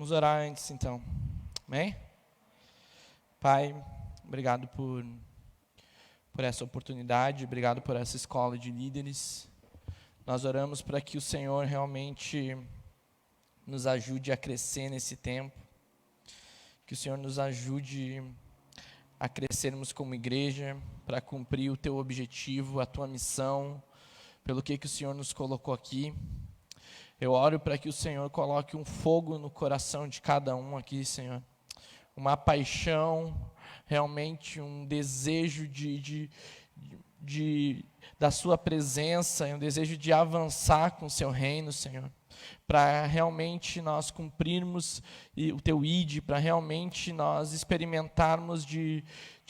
Vamos orar antes, então. Amém? Pai, obrigado por essa oportunidade, obrigado por essa escola de líderes. Nós oramos para que o Senhor realmente nos ajude a crescer nesse tempo, que o Senhor nos ajude a crescermos como igreja, para cumprir o Teu objetivo, a Tua missão, pelo que o Senhor nos colocou aqui. Eu oro para que o Senhor coloque um fogo no coração de cada um aqui, Senhor. Uma paixão, realmente um desejo da Sua presença, um desejo de avançar com o Seu reino, Senhor. Para realmente nós cumprirmos o Teu ID, para realmente nós experimentarmos de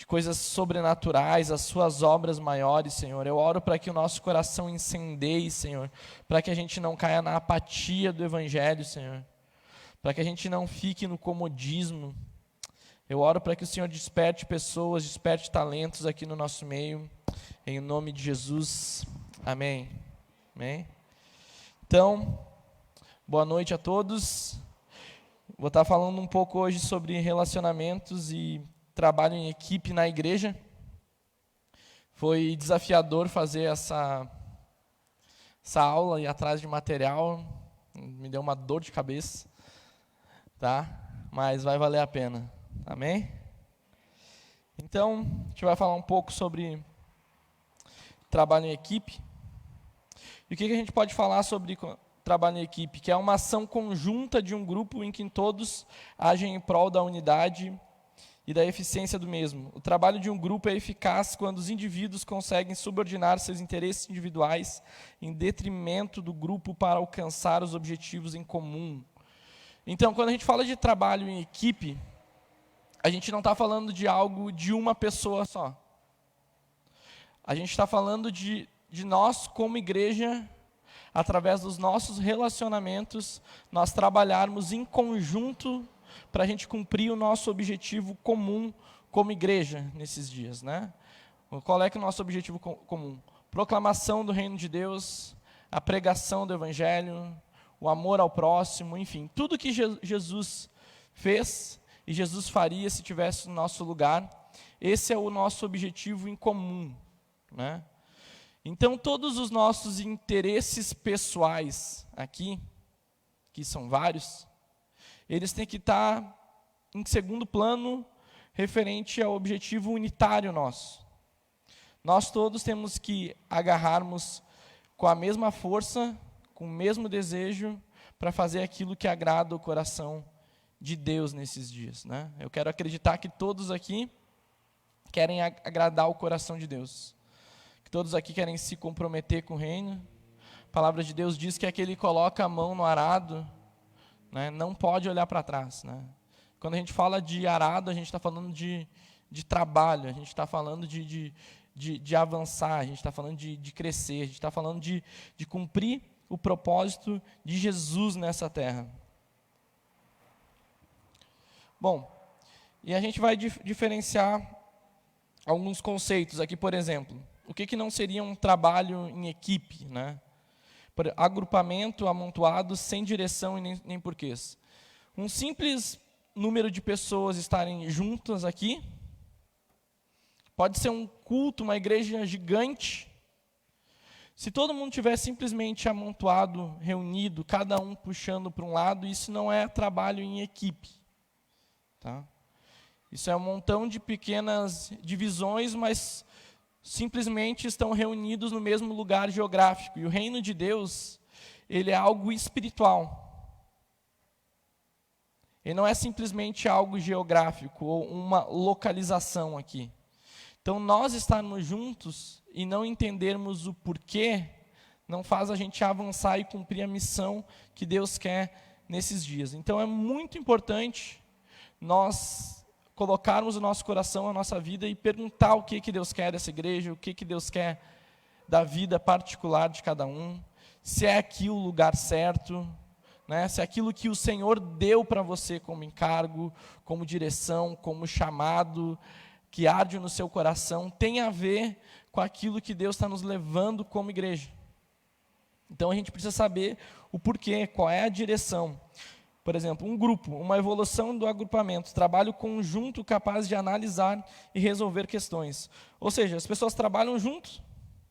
coisas sobrenaturais, as Suas obras maiores, Senhor. Eu oro para que o nosso coração incendeie, Senhor, para que a gente não caia na apatia do Evangelho, Senhor, para que a gente não fique no comodismo. Eu oro para que o Senhor desperte pessoas, desperte talentos aqui no nosso meio, em nome de Jesus, amém. Amém? Então, boa noite a todos. Vou estar falando um pouco hoje sobre relacionamentos e trabalho em equipe na igreja. Foi desafiador fazer essa aula e atrás de material. Me deu uma dor de cabeça, tá? Mas vai valer a pena. Amém? Então, a gente vai falar um pouco sobre trabalho em equipe. E o que a gente pode falar sobre trabalho em equipe? Que é uma ação conjunta de um grupo em que todos agem em prol da unidade e da eficiência do mesmo. O trabalho de um grupo é eficaz quando os indivíduos conseguem subordinar seus interesses individuais em detrimento do grupo para alcançar os objetivos em comum. Então, quando a gente fala de trabalho em equipe, a gente não está falando de algo de uma pessoa só. A gente está falando de nós, como igreja, através dos nossos relacionamentos, nós trabalharmos em conjunto para a gente cumprir o nosso objetivo comum como igreja nesses dias, né? Qual é que é o nosso objetivo comum? Proclamação do reino de Deus, a pregação do evangelho, o amor ao próximo, enfim, tudo que Jesus fez e Jesus faria se tivesse no nosso lugar, esse é o nosso objetivo em comum, né? Então, todos os nossos interesses pessoais aqui, que são vários, eles têm que estar em segundo plano, referente ao objetivo unitário nosso. Nós todos temos que agarrarmos com a mesma força, com o mesmo desejo, para fazer aquilo que agrada o coração de Deus nesses dias, né? Eu quero acreditar que todos aqui querem agradar o coração de Deus. Todos aqui querem se comprometer com o reino. A palavra de Deus diz que aquele que coloca a mão no arado, né, não pode olhar para trás, né? Quando a gente fala de arado, a gente está falando de trabalho, a gente está falando de avançar, a gente está falando de crescer, a gente está falando de cumprir o propósito de Jesus nessa terra. Bom, e a gente vai diferenciar alguns conceitos aqui, por exemplo. O que não seria um trabalho em equipe, né? Agrupamento amontoado, sem direção e nem porquês. Um simples número de pessoas estarem juntas aqui, pode ser um culto, uma igreja gigante. Se todo mundo estiver simplesmente amontoado, reunido, cada um puxando para um lado, isso não é trabalho em equipe, tá? Isso é um montão de pequenas divisões, mas simplesmente estão reunidos no mesmo lugar geográfico. E o reino de Deus, ele é algo espiritual. Ele não é simplesmente algo geográfico ou uma localização aqui. Então, nós estarmos juntos e não entendermos o porquê, não faz a gente avançar e cumprir a missão que Deus quer nesses dias. Então, é muito importante nós colocarmos o nosso coração, a nossa vida e perguntar o que Deus quer dessa igreja, o que Deus quer da vida particular de cada um, se é aqui o lugar certo, né? Se é aquilo que o Senhor deu para você como encargo, como direção, como chamado, que arde no seu coração, tem a ver com aquilo que Deus está nos levando como igreja. Então a gente precisa saber o porquê, qual é a direção. Por exemplo, um grupo, uma evolução do agrupamento, trabalho conjunto capaz de analisar e resolver questões. Ou seja, as pessoas trabalham juntos,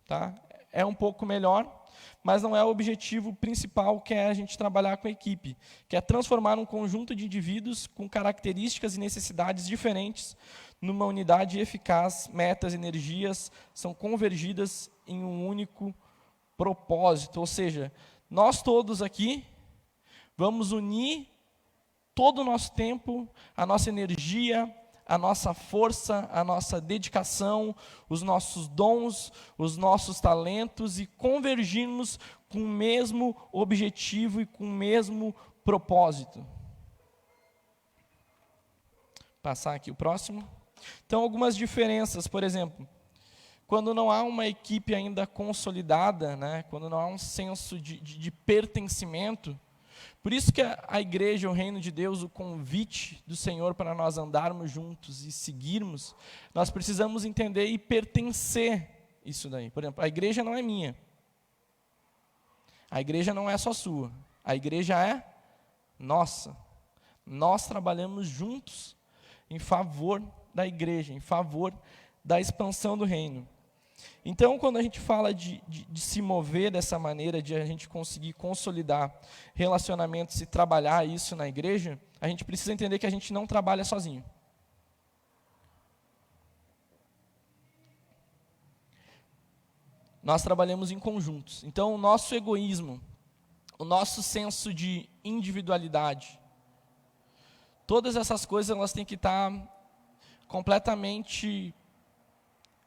tá? É um pouco melhor, mas não é o objetivo principal, que é a gente trabalhar com a equipe, que é transformar um conjunto de indivíduos com características e necessidades diferentes numa unidade eficaz. Metas, energias são convergidas em um único propósito. Ou seja, nós todos aqui vamos unir todo o nosso tempo, a nossa energia, a nossa força, a nossa dedicação, os nossos dons, os nossos talentos e convergirmos com o mesmo objetivo e com o mesmo propósito. Passar aqui o próximo. Então, algumas diferenças, por exemplo, quando não há uma equipe ainda consolidada, né, quando não há um senso de pertencimento. Por isso que a igreja, o reino de Deus, o convite do Senhor para nós andarmos juntos e seguirmos, nós precisamos entender e pertencer isso daí. Por exemplo, a igreja não é minha. A igreja não é só sua. A igreja é nossa. Nós trabalhamos juntos em favor da igreja, em favor da expansão do reino. Então, quando a gente fala de se mover dessa maneira, de a gente conseguir consolidar relacionamentos e trabalhar isso na igreja, a gente precisa entender que a gente não trabalha sozinho. Nós trabalhamos em conjuntos. Então, o nosso egoísmo, o nosso senso de individualidade, todas essas coisas elas têm que estar completamente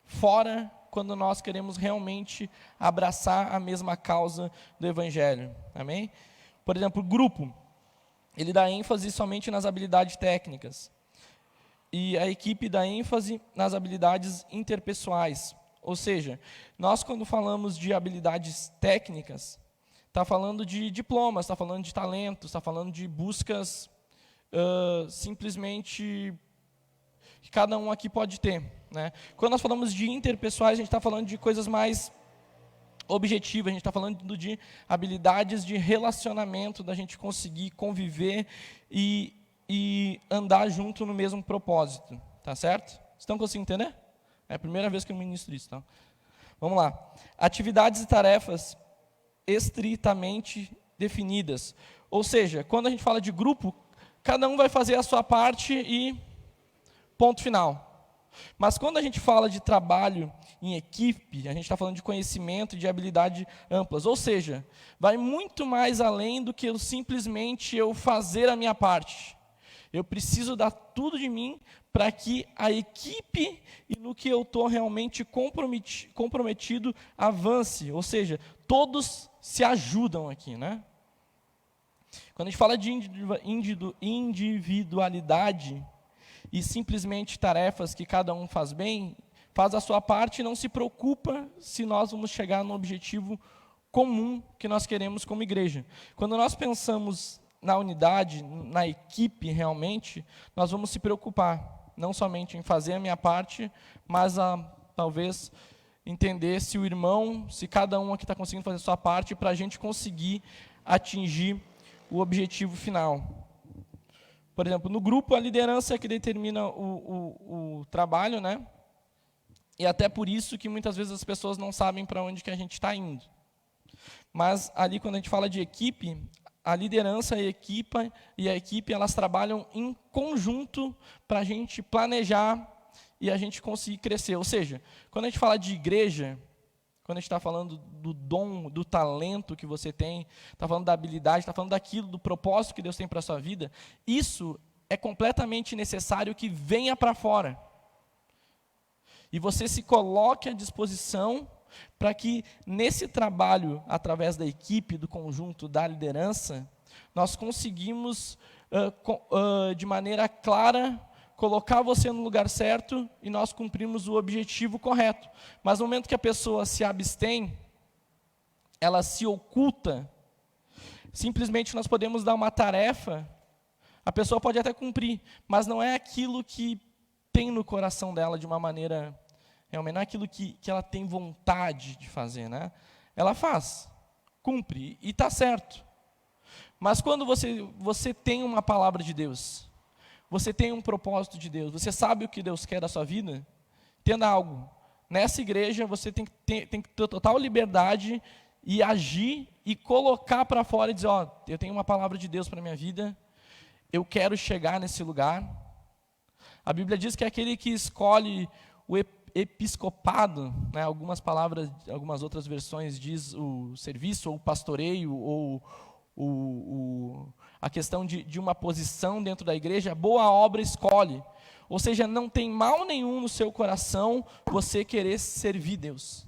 fora quando nós queremos realmente abraçar a mesma causa do Evangelho. Amém? Por exemplo, o grupo, ele dá ênfase somente nas habilidades técnicas. E a equipe dá ênfase nas habilidades interpessoais. Ou seja, nós quando falamos de habilidades técnicas, está falando de diplomas, está falando de talentos, está falando de buscas simplesmente que cada um aqui pode ter, né? Quando nós falamos de interpessoais, a gente está falando de coisas mais objetivas, a gente está falando de habilidades de relacionamento, da gente conseguir conviver e andar junto no mesmo propósito, tá certo? Estão conseguindo entender? É a primeira vez que eu ministro isso, tá? Vamos lá. Atividades e tarefas estritamente definidas. Ou seja, quando a gente fala de grupo, cada um vai fazer a sua parte e ponto final. Mas quando a gente fala de trabalho em equipe, a gente está falando de conhecimento e de habilidade amplas. Ou seja, vai muito mais além do que simplesmente eu fazer a minha parte. Eu preciso dar tudo de mim para que a equipe e no que eu estou realmente comprometido avance. Ou seja, todos se ajudam aqui, né? Quando a gente fala de individualidade e simplesmente tarefas que cada um faz bem, faz a sua parte e não se preocupa se nós vamos chegar no objetivo comum que nós queremos como igreja. Quando nós pensamos na unidade, na equipe realmente, nós vamos se preocupar, não somente em fazer a minha parte, mas talvez entender se o irmão, se cada um aqui está conseguindo fazer a sua parte, para a gente conseguir atingir o objetivo final. Por exemplo, no grupo, a liderança é que determina o trabalho, né? E até por isso que muitas vezes as pessoas não sabem para onde que a gente está indo. Mas ali, quando a gente fala de equipe, a liderança e a equipe, elas trabalham em conjunto para a gente planejar e a gente conseguir crescer. Ou seja, quando a gente fala de igreja, quando a gente está falando do dom, do talento que você tem, está falando da habilidade, está falando daquilo, do propósito que Deus tem para a sua vida, isso é completamente necessário que venha para fora. E você se coloque à disposição para que nesse trabalho, através da equipe, do conjunto, da liderança, nós conseguimos, de maneira clara, colocar você no lugar certo e nós cumprimos o objetivo correto. Mas no momento que a pessoa se abstém, ela se oculta, simplesmente nós podemos dar uma tarefa, a pessoa pode até cumprir, mas não é aquilo que tem no coração dela de uma maneira, realmente não é aquilo que ela tem vontade de fazer, né? Ela faz, cumpre e está certo. Mas quando você tem uma palavra de Deus, você tem um propósito de Deus, você sabe o que Deus quer da sua vida, entenda algo. Nessa igreja você tem que ter total liberdade e agir e colocar para fora e dizer, eu tenho uma palavra de Deus para a minha vida, eu quero chegar nesse lugar. A Bíblia diz que é aquele que escolhe o episcopado, né, algumas outras versões diz o serviço, ou o pastoreio, ou a questão de uma posição dentro da igreja, boa obra escolhe. Ou seja, não tem mal nenhum no seu coração você querer servir Deus,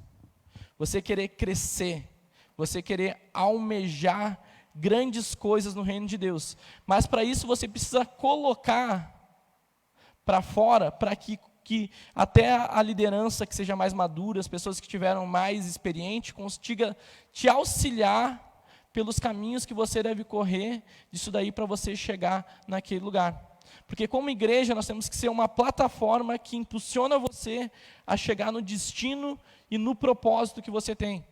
você querer crescer, você querer almejar grandes coisas no reino de Deus. Mas para isso você precisa colocar para fora, para que até a liderança que seja mais madura, as pessoas que tiveram mais experiência, consiga te auxiliar pelos caminhos que você deve correr, disso daí para você chegar naquele lugar. Porque como igreja nós temos que ser uma plataforma que impulsiona você a chegar no destino e no propósito que você tem.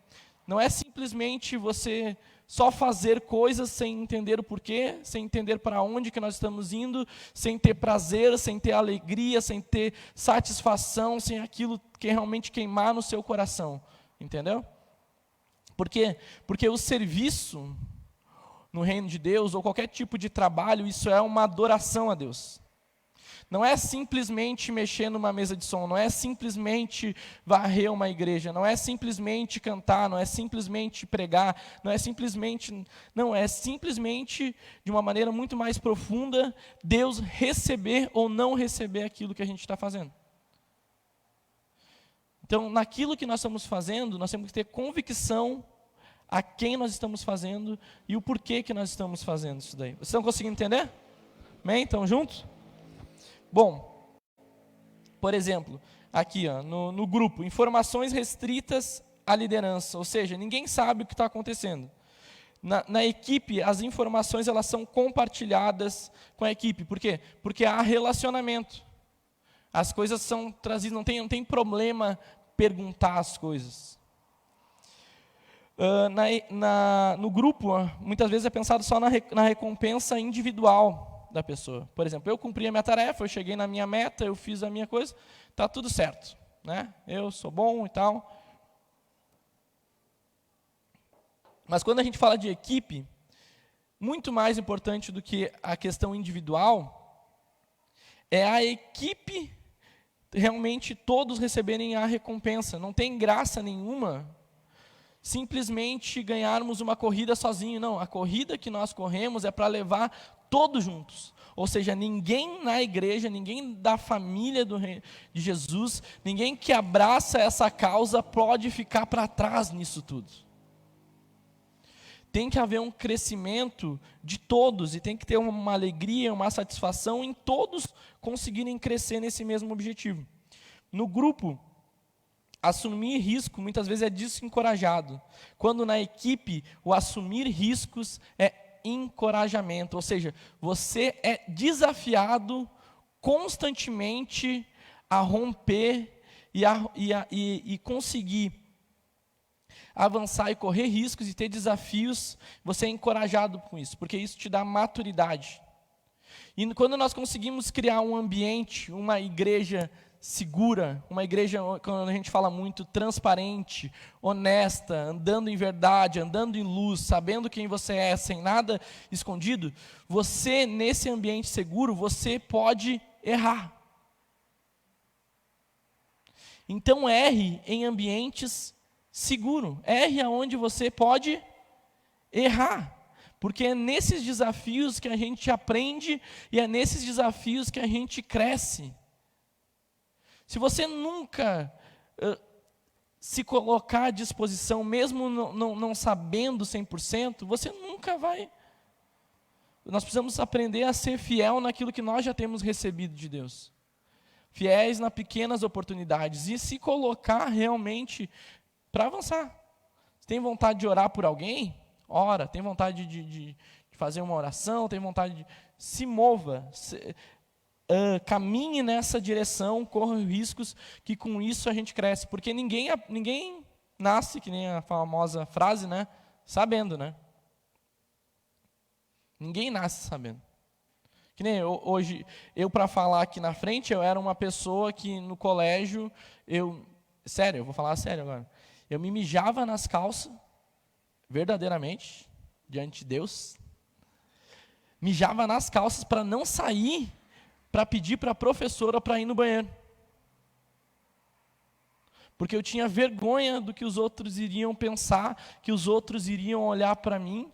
Não é simplesmente você só fazer coisas sem entender o porquê, sem entender para onde que nós estamos indo, sem ter prazer, sem ter alegria, sem ter satisfação, sem aquilo que realmente queimar no seu coração. Entendeu? Por quê? Porque o serviço no reino de Deus, ou qualquer tipo de trabalho, isso é uma adoração a Deus. Não é simplesmente mexer numa mesa de som, não é simplesmente varrer uma igreja, não é simplesmente cantar, não é simplesmente pregar, é simplesmente, de uma maneira muito mais profunda, Deus receber ou não receber aquilo que a gente está fazendo. Então, naquilo que nós estamos fazendo, nós temos que ter convicção a quem nós estamos fazendo e o porquê que nós estamos fazendo isso daí. Vocês estão conseguindo entender? Amém? Estão juntos? Bom, por exemplo, aqui no grupo, informações restritas à liderança, ou seja, ninguém sabe o que está acontecendo. Na equipe, as informações elas são compartilhadas com a equipe. Por quê? Porque há relacionamento. As coisas são trazidas, não tem problema perguntar as coisas. No grupo, muitas vezes é pensado só na recompensa individual da pessoa. Por exemplo, eu cumpri a minha tarefa, eu cheguei na minha meta, eu fiz a minha coisa, está tudo certo, né? Eu sou bom e tal. Mas quando a gente fala de equipe, muito mais importante do que a questão individual, é a equipe realmente todos receberem a recompensa. Não tem graça nenhuma simplesmente ganharmos uma corrida sozinho. Não, a corrida que nós corremos é para levar todos juntos. Ou seja, ninguém na igreja, ninguém da família de Jesus, ninguém que abraça essa causa pode ficar para trás nisso tudo. Tem que haver um crescimento de todos e tem que ter uma alegria, uma satisfação em todos conseguirem crescer nesse mesmo objetivo. No grupo, assumir risco muitas vezes é desencorajado, quando na equipe o assumir riscos é encorajamento, ou seja, você é desafiado constantemente a romper e conseguir avançar e correr riscos e ter desafios. Você é encorajado com isso, porque isso te dá maturidade. E quando nós conseguimos criar um ambiente, uma igreja segura, uma igreja, quando a gente fala muito, transparente, honesta, andando em verdade, andando em luz, sabendo quem você é, sem nada escondido, você, nesse ambiente seguro, você pode errar. Então, erre em ambientes seguros. Erre aonde você pode errar. Porque é nesses desafios que a gente aprende e é nesses desafios que a gente cresce. Se você nunca se colocar à disposição, mesmo não sabendo 100%, você nunca vai. Nós precisamos aprender a ser fiel naquilo que nós já temos recebido de Deus. Fiéis nas pequenas oportunidades e se colocar realmente para avançar. Você tem vontade de orar por alguém? Ora. Tem vontade de fazer uma oração? Tem vontade de... Se mova. Caminhe nessa direção, corra riscos, que com isso a gente cresce. Porque ninguém nasce, que nem a famosa frase, né? Sabendo, né? Ninguém nasce sabendo. Que nem hoje, eu para falar aqui na frente, eu era uma pessoa que no colégio, sério, eu vou falar sério agora, eu me mijava nas calças, verdadeiramente, diante de Deus, mijava nas calças para não sair, para pedir para a professora para ir no banheiro. Porque eu tinha vergonha do que os outros iriam pensar, que os outros iriam olhar para mim,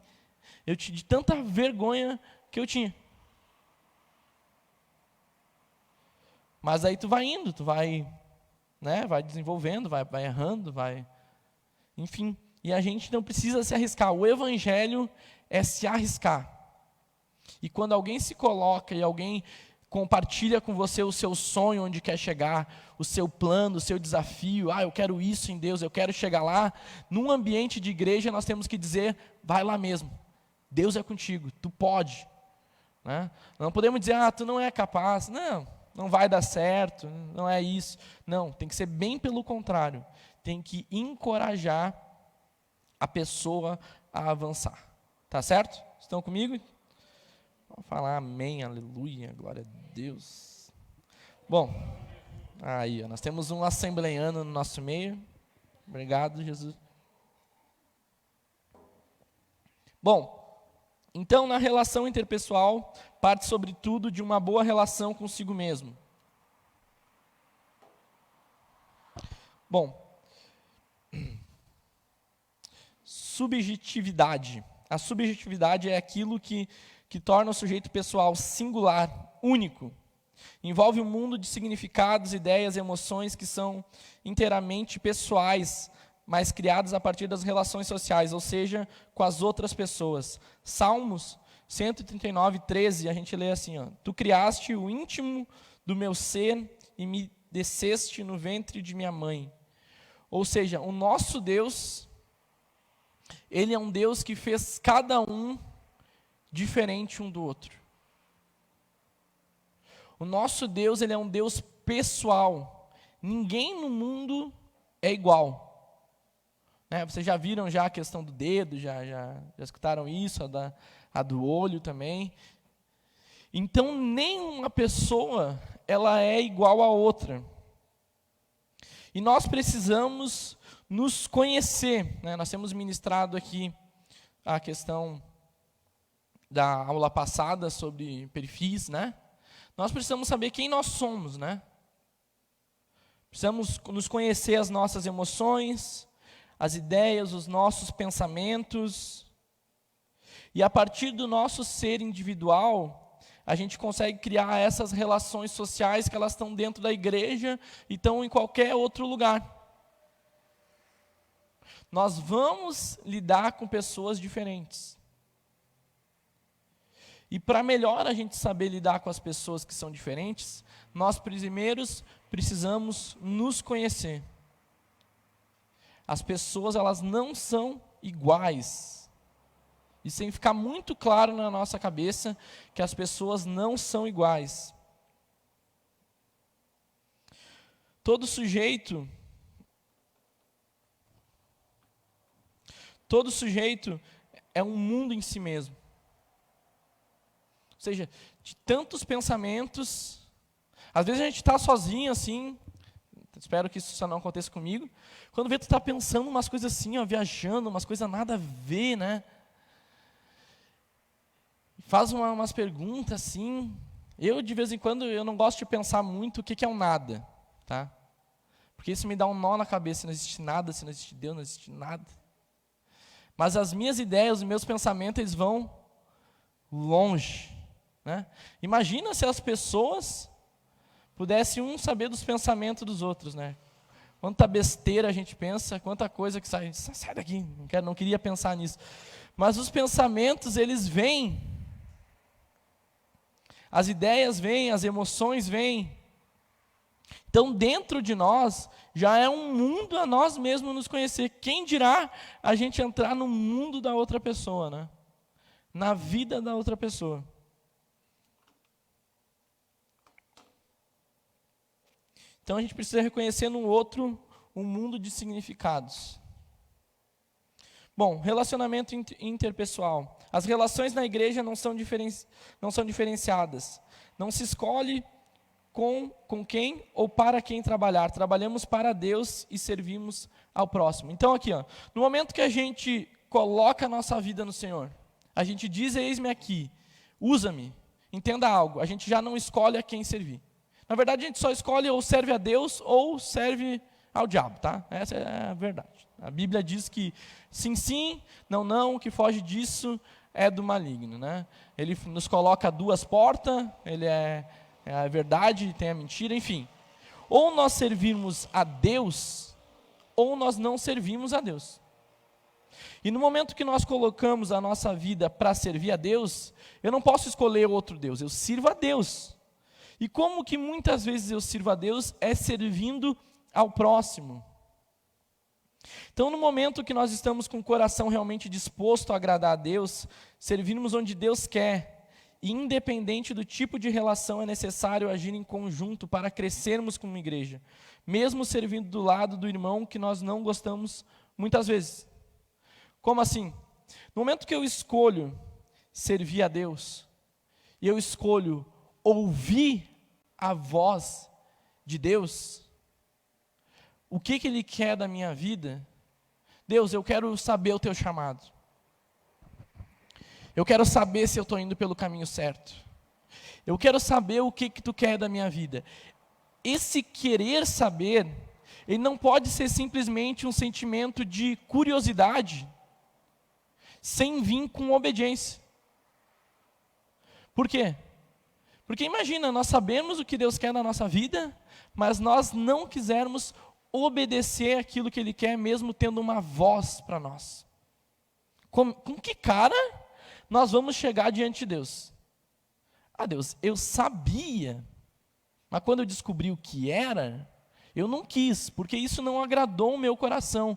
de tanta vergonha que eu tinha. Mas aí tu vai indo, tu vai, né, vai desenvolvendo, vai errando, enfim. E a gente não precisa se arriscar. O evangelho é se arriscar. E quando alguém se coloca e alguém compartilha com você o seu sonho, onde quer chegar, o seu plano, o seu desafio, eu quero isso em Deus, eu quero chegar lá, num ambiente de igreja nós temos que dizer, vai lá mesmo, Deus é contigo, tu pode. Né? Não podemos dizer, tu não é capaz, não vai dar certo, não é isso. Não, tem que ser bem pelo contrário, tem que encorajar a pessoa a avançar. Tá certo? Estão comigo? Vamos falar amém, aleluia, glória a Deus. Bom, aí nós temos um assembleiano no nosso meio. Obrigado, Jesus. Bom, então na relação interpessoal, parte sobretudo de uma boa relação consigo mesmo. Bom, subjetividade. A subjetividade é aquilo que torna o sujeito pessoal singular, único. Envolve um mundo de significados, ideias e emoções que são inteiramente pessoais, mas criados a partir das relações sociais, ou seja, com as outras pessoas. Salmos 139, 13, a gente lê assim, Tu criaste o íntimo do meu ser e me desceste no ventre de minha mãe. Ou seja, o nosso Deus, Ele é um Deus que fez cada um diferente um do outro. O nosso Deus, Ele é um Deus pessoal. Ninguém no mundo é igual. Vocês já viram já a questão do dedo, já escutaram isso, a do olho também. Então, nenhuma pessoa ela é igual a outra. E nós precisamos nos conhecer. Nós temos ministrado aqui a questão da aula passada sobre perfis, Nós precisamos saber quem nós somos, Precisamos nos conhecer as nossas emoções, as ideias, os nossos pensamentos. E a partir do nosso ser individual, a gente consegue criar essas relações sociais que elas estão dentro da igreja e estão em qualquer outro lugar. Nós vamos lidar com pessoas diferentes. E para melhor a gente saber lidar com as pessoas que são diferentes, nós primeiros precisamos nos conhecer. As pessoas, elas não são iguais. E tem que ficar muito claro na nossa cabeça que as pessoas não são iguais. Todo sujeito é um mundo em si mesmo. Ou seja, de tantos pensamentos, às vezes a gente está sozinho assim, espero que isso só não aconteça comigo, quando vê tu está pensando umas coisas assim, viajando, umas coisas nada a ver, Faz umas perguntas assim. Eu, de vez em quando, eu não gosto de pensar muito o que é um nada, tá? Porque isso me dá um nó na cabeça, não existe nada, se não existe Deus, não existe nada. Mas as minhas ideias, os meus pensamentos, eles vão longe, Imagina se as pessoas pudessem saber dos pensamentos dos outros, Quanta besteira a gente pensa, quanta coisa que sai, sai daqui, não queria pensar nisso. Mas os pensamentos, eles vêm, as ideias vêm, as emoções vêm. Então, dentro de nós, já é um mundo a nós mesmos nos conhecer. Quem dirá a gente entrar no mundo da outra pessoa, na vida da outra pessoa. Então, a gente precisa reconhecer no outro um mundo de significados. Bom, relacionamento interpessoal. As relações na igreja não são diferenciadas. Não se escolhe com quem ou para quem trabalhar. Trabalhamos para Deus e servimos ao próximo. Então aqui, no momento que a gente coloca a nossa vida no Senhor, a gente diz, eis-me aqui, usa-me, entenda algo, a gente já não escolhe a quem servir. Na verdade, a gente só escolhe ou serve a Deus ou serve ao diabo, tá? Essa é a verdade. A Bíblia diz que sim, sim, não, não, o que foge disso é do maligno, né? Ele nos coloca duas portas, ele é a verdade, tem a mentira, enfim. Ou nós servimos a Deus, ou nós não servimos a Deus. E no momento que nós colocamos a nossa vida para servir a Deus, eu não posso escolher outro Deus, eu sirvo a Deus. E como que muitas vezes eu sirvo a Deus é servindo ao próximo. Então, no momento que nós estamos com o coração realmente disposto a agradar a Deus, servirmos onde Deus quer, e independente do tipo de relação, é necessário agir em conjunto para crescermos como igreja, mesmo servindo do lado do irmão que nós não gostamos muitas vezes. Como assim? No momento que eu escolho servir a Deus, e eu escolho ouvir a voz de Deus, o que Ele quer da minha vida? Deus, eu quero saber o teu chamado. Eu quero saber se eu estou indo pelo caminho certo. Eu quero saber o que tu quer da minha vida. Esse querer saber, ele não pode ser simplesmente um sentimento de curiosidade, sem vir com obediência. Por quê? Porque imagina, nós sabemos o que Deus quer na nossa vida, mas nós não quisermos obedecer aquilo que Ele quer, mesmo tendo uma voz para nós. Com que cara nós vamos chegar diante de Deus? Ah, Deus, eu sabia, mas quando eu descobri o que era, eu não quis, porque isso não agradou o meu coração.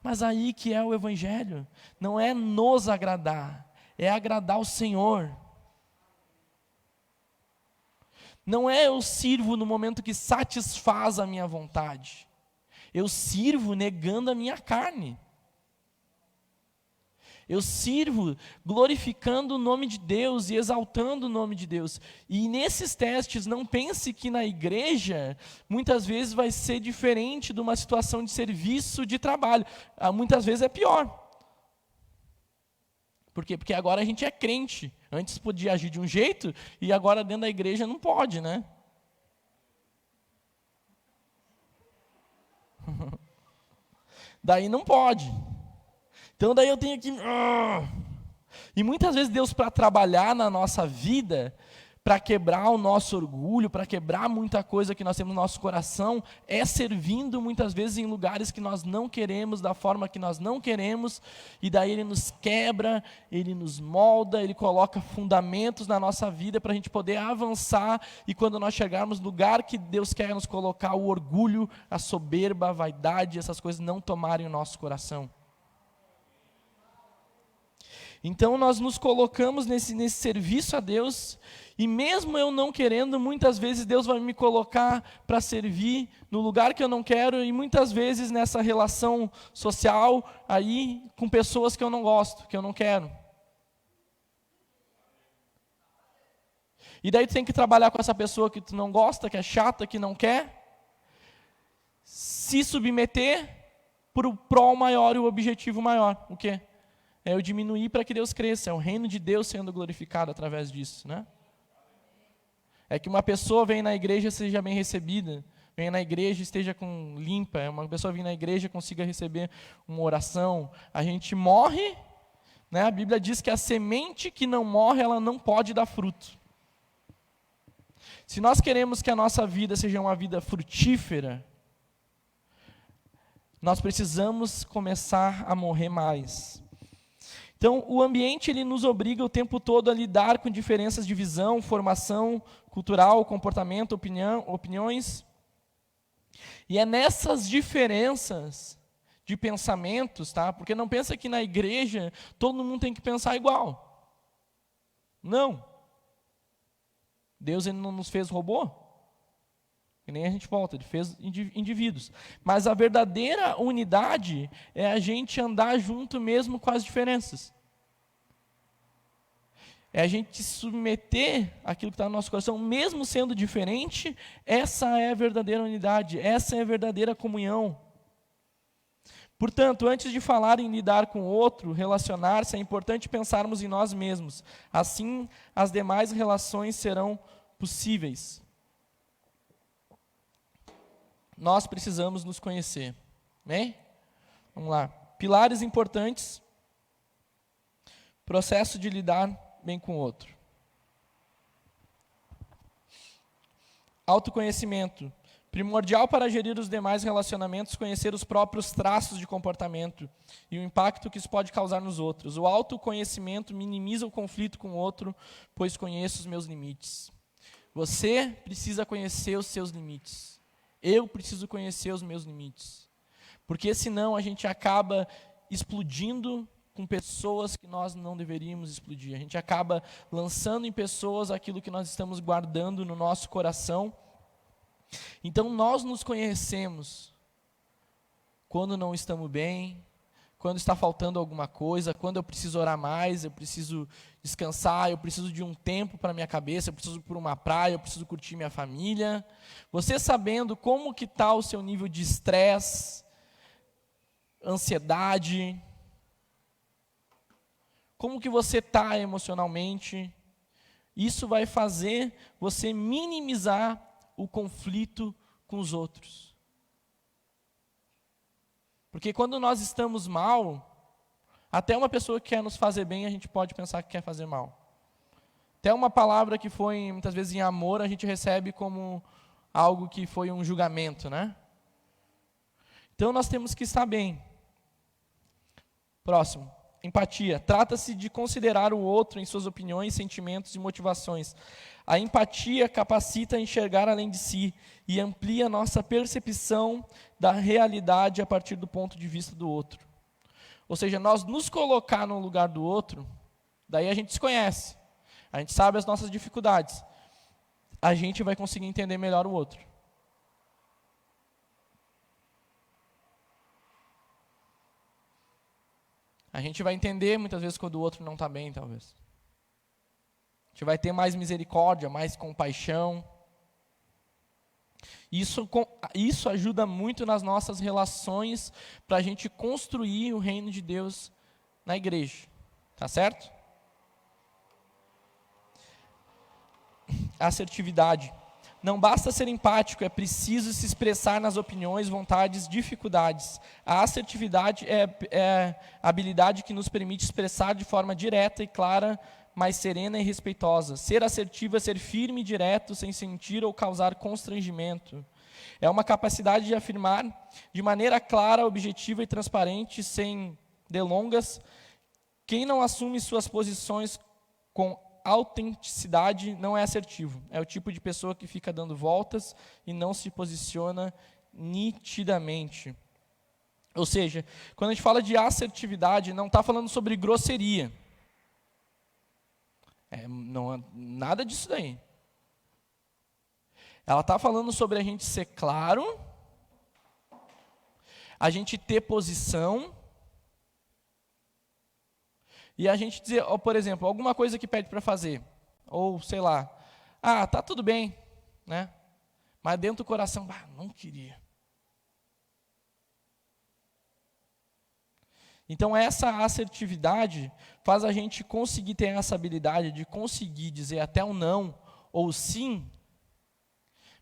Mas aí que é o Evangelho, não é nos agradar, é agradar o Senhor. Não é eu sirvo no momento que satisfaz a minha vontade, eu sirvo negando a minha carne. Eu sirvo glorificando o nome de Deus e exaltando o nome de Deus. E nesses testes, não pense que na igreja, muitas vezes vai ser diferente de uma situação de serviço, de trabalho. Muitas vezes é pior. Por quê? Porque agora a gente é crente. Antes podia agir de um jeito, e agora dentro da igreja não pode, né? Daí não pode. Então daí eu tenho que... E muitas vezes Deus, para trabalhar na nossa vida, para quebrar o nosso orgulho, para quebrar muita coisa que nós temos no nosso coração, é servindo muitas vezes em lugares que nós não queremos, da forma que nós não queremos, e daí Ele nos quebra, Ele nos molda, Ele coloca fundamentos na nossa vida para a gente poder avançar, e quando nós chegarmos no lugar que Deus quer nos colocar, o orgulho, a soberba, a vaidade, essas coisas não tomarem o nosso coração. Então nós nos colocamos nesse serviço a Deus, e mesmo eu não querendo, muitas vezes Deus vai me colocar para servir no lugar que eu não quero, e muitas vezes nessa relação social, aí com pessoas que eu não gosto, que eu não quero. E daí tu tem que trabalhar com essa pessoa que tu não gosta, que é chata, que não quer, se submeter para o prol maior e o objetivo maior. O quê? É eu diminuir para que Deus cresça, é o reino de Deus sendo glorificado através disso, né? É que uma pessoa venha na igreja e seja bem recebida, venha na igreja e esteja limpa, uma pessoa venha na igreja e consiga receber uma oração. A gente morre, né? A Bíblia diz que a semente que não morre, ela não pode dar fruto. Se nós queremos que a nossa vida seja uma vida frutífera, nós precisamos começar a morrer mais. Então, o ambiente ele nos obriga o tempo todo a lidar com diferenças de visão, formação cultural, comportamento, opiniões. E é nessas diferenças de pensamentos, tá? Porque não pensa que na igreja todo mundo tem que pensar igual. Não. Deus ele não nos fez robô. que nem a gente volta, ele fez indivíduos. Mas a verdadeira unidade é a gente andar junto mesmo com as diferenças. É a gente submeter aquilo que está no nosso coração, mesmo sendo diferente. Essa é a verdadeira unidade, essa é a verdadeira comunhão. Portanto, antes de falar em lidar com o outro, relacionar-se, é importante pensarmos em nós mesmos. Assim, as demais relações serão possíveis. Nós precisamos nos conhecer. Amém? Vamos lá. Pilares importantes. Processo de lidar bem com o outro. Autoconhecimento. Primordial para gerir os demais relacionamentos, conhecer os próprios traços de comportamento e o impacto que isso pode causar nos outros. O autoconhecimento minimiza o conflito com o outro, pois conheço os meus limites. Você precisa conhecer os seus limites. Eu preciso conhecer os meus limites. Porque senão a gente acaba explodindo com pessoas que nós não deveríamos explodir. A gente acaba lançando em pessoas aquilo que nós estamos guardando no nosso coração. Então nós nos conhecemos quando não estamos bem, quando está faltando alguma coisa, quando eu preciso orar mais, eu preciso descansar, eu preciso de um tempo para minha cabeça, eu preciso ir por uma praia, eu preciso curtir minha família. Você sabendo como que está o seu nível de estresse, ansiedade, como que você está emocionalmente, isso vai fazer você minimizar o conflito com os outros. Porque quando nós estamos mal, até uma pessoa que quer nos fazer bem, a gente pode pensar que quer fazer mal. Até uma palavra que foi, muitas vezes, em amor, a gente recebe como algo que foi um julgamento, né? Então nós temos que estar bem. Próximo. Empatia. Trata-se de considerar o outro em suas opiniões, sentimentos e motivações. A empatia capacita a enxergar além de si e amplia nossa percepção da realidade a partir do ponto de vista do outro. Ou seja, nós nos colocar no lugar do outro, daí a gente se conhece, a gente sabe as nossas dificuldades, a gente vai conseguir entender melhor o outro. A gente vai entender muitas vezes quando o outro não está bem, talvez. A gente vai ter mais misericórdia, mais compaixão. Isso ajuda muito nas nossas relações para a gente construir o reino de Deus na igreja. Tá certo? Assertividade. Não basta ser empático, é preciso se expressar nas opiniões, vontades, dificuldades. A assertividade é a habilidade que nos permite expressar de forma direta e clara, mas serena e respeitosa. Ser assertivo é ser firme e direto, sem sentir ou causar constrangimento. É uma capacidade de afirmar de maneira clara, objetiva e transparente, sem delongas. Quem não assume suas posições com autenticidade não é assertivo. É o tipo de pessoa que fica dando voltas e não se posiciona nitidamente. Ou seja, quando a gente fala de assertividade, não está falando sobre grosseria. Não, nada disso daí. Ela está falando sobre a gente ser claro, a gente ter posição, e a gente dizer, por exemplo, alguma coisa que pede para fazer, ou sei lá, tá tudo bem, né? Mas dentro do coração, não queria. Então essa assertividade faz a gente conseguir ter essa habilidade de conseguir dizer até um não ou sim,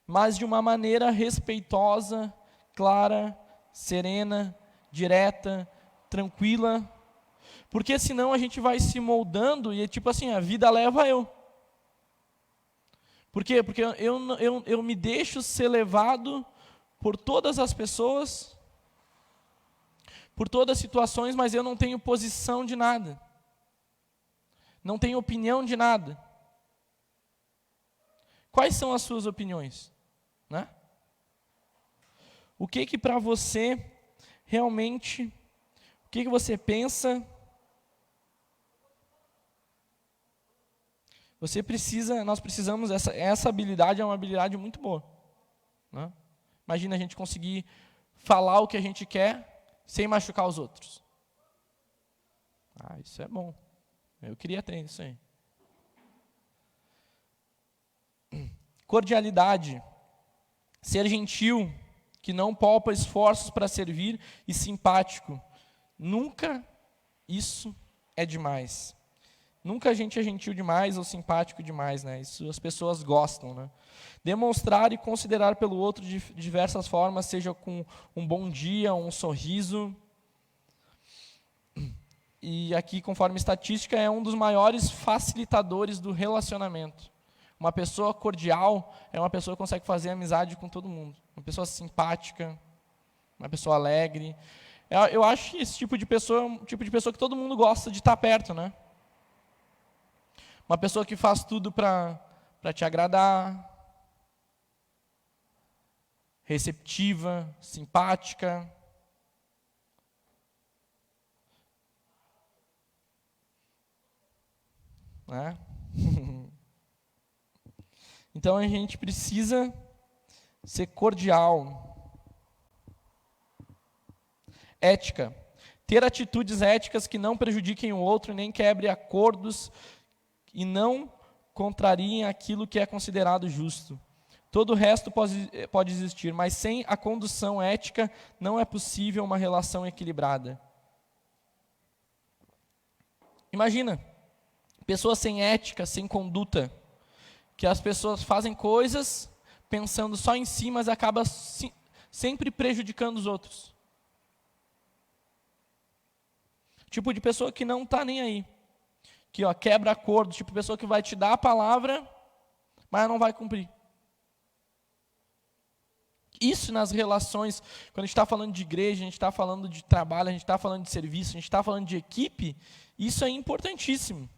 mas de uma maneira respeitosa, clara, serena, direta, tranquila. Porque senão a gente vai se moldando e é tipo assim, a vida leva eu. Por quê? Porque eu me deixo ser levado por todas as pessoas, por todas as situações, mas eu não tenho posição de nada. Não tenho opinião de nada. Quais são as suas opiniões? Né? O que para você realmente, o que você pensa? Nós precisamos, essa habilidade é uma habilidade muito boa. né? Imagina a gente conseguir falar o que a gente quer sem machucar os outros. Isso é bom. Eu queria ter isso aí. Cordialidade. Ser gentil, que não poupa esforços para servir, e simpático. Nunca isso é demais. Nunca a gente é gentil demais ou simpático demais, né? Isso as pessoas gostam, né? Demonstrar e considerar pelo outro de diversas formas, seja com um bom dia, um sorriso. E aqui, conforme estatística, é um dos maiores facilitadores do relacionamento. Uma pessoa cordial é uma pessoa que consegue fazer amizade com todo mundo. Uma pessoa simpática, uma pessoa alegre. Eu acho que esse tipo de pessoa é um tipo de pessoa que todo mundo gosta de estar perto, né? Uma pessoa que faz tudo para te agradar, receptiva, simpática. Né? Então a gente precisa ser cordial. Ética. Ter atitudes éticas que não prejudiquem o outro, nem quebre acordos e não contrariem aquilo que é considerado justo. Todo o resto pode existir, mas sem a condução ética não é possível uma relação equilibrada. Imagina, pessoas sem ética, sem conduta, que as pessoas fazem coisas pensando só em si, mas acaba sempre prejudicando os outros. Tipo de pessoa que não está nem aí, que quebra acordo, tipo de pessoa que vai te dar a palavra, mas não vai cumprir. Isso nas relações, quando a gente está falando de igreja, a gente está falando de trabalho, a gente está falando de serviço, a gente está falando de equipe, isso é importantíssimo.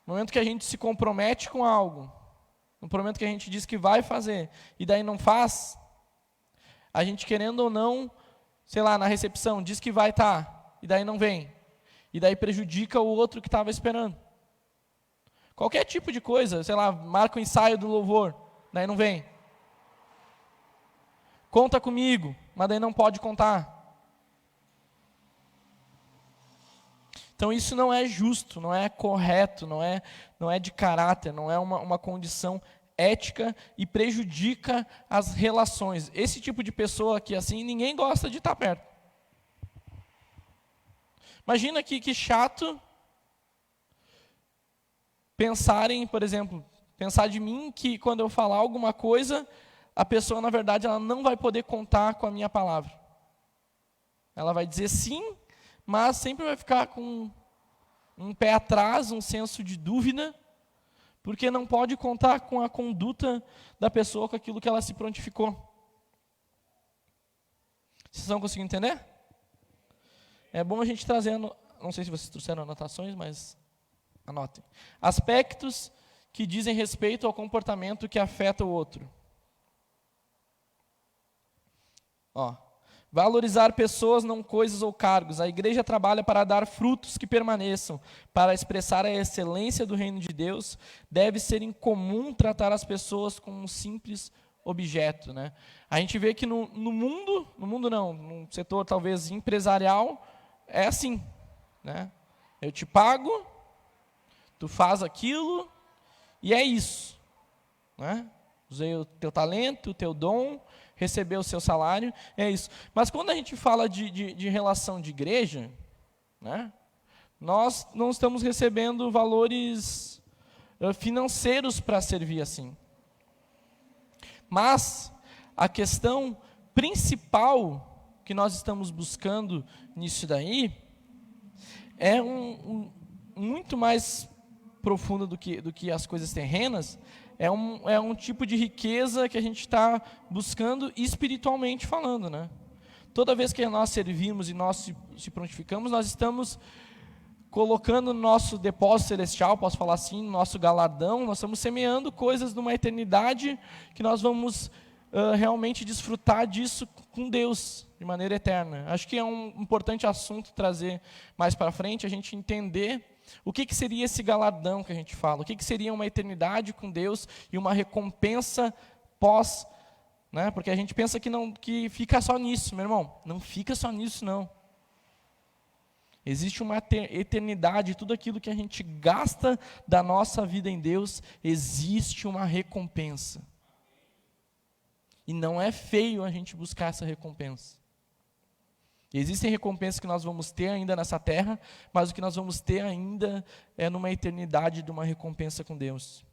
No momento que a gente se compromete com algo, no momento que a gente diz que vai fazer, e daí não faz, a gente querendo ou não, sei lá, na recepção, diz que vai estar, e daí não vem. E daí prejudica o outro que estava esperando. Qualquer tipo de coisa, sei lá, marca o ensaio do louvor, daí não vem. Conta comigo, mas daí não pode contar. Então isso não é justo, não é correto, não é de caráter, não é uma condição ética e prejudica as relações. Esse tipo de pessoa aqui assim, ninguém gosta de estar perto. Imagina que chato pensarem, por exemplo, pensar de mim que quando eu falar alguma coisa, a pessoa, na verdade, ela não vai poder contar com a minha palavra. Ela vai dizer sim, mas sempre vai ficar com um pé atrás, um senso de dúvida, porque não pode contar com a conduta da pessoa, com aquilo que ela se prontificou. Vocês estão conseguindo entender? É bom a gente trazer, não sei se vocês trouxeram anotações, mas anotem. Aspectos que dizem respeito ao comportamento que afeta o outro. Valorizar pessoas, não coisas ou cargos. A igreja trabalha para dar frutos que permaneçam, para expressar a excelência do reino de Deus. Deve ser incomum tratar as pessoas como um simples objeto, né? A gente vê que no setor talvez empresarial, é assim, né? Eu te pago, tu faz aquilo, e é isso, né? Usei o teu talento, o teu dom, recebeu o seu salário, é isso. Mas quando a gente fala de relação de igreja, né, nós não estamos recebendo valores financeiros para servir assim. Mas a questão principal que nós estamos buscando nisso daí é muito mais profunda do que as coisas terrenas. É um tipo de riqueza que a gente está buscando espiritualmente falando, né? Toda vez que nós servimos e nós se prontificamos, nós estamos colocando no nosso depósito celestial, posso falar assim, no nosso galardão, nós estamos semeando coisas numa eternidade que nós vamos realmente desfrutar disso com Deus, de maneira eterna. Acho que é um importante assunto trazer mais para frente, a gente entender o que seria esse galardão que a gente fala, o que seria uma eternidade com Deus e uma recompensa pós, né? Porque a gente pensa que fica só nisso, meu irmão. Não fica só nisso, não. Existe uma eternidade, tudo aquilo que a gente gasta da nossa vida em Deus, existe uma recompensa. E não é feio a gente buscar essa recompensa. Existem recompensas que nós vamos ter ainda nessa terra, mas o que nós vamos ter ainda é numa eternidade de uma recompensa com Deus.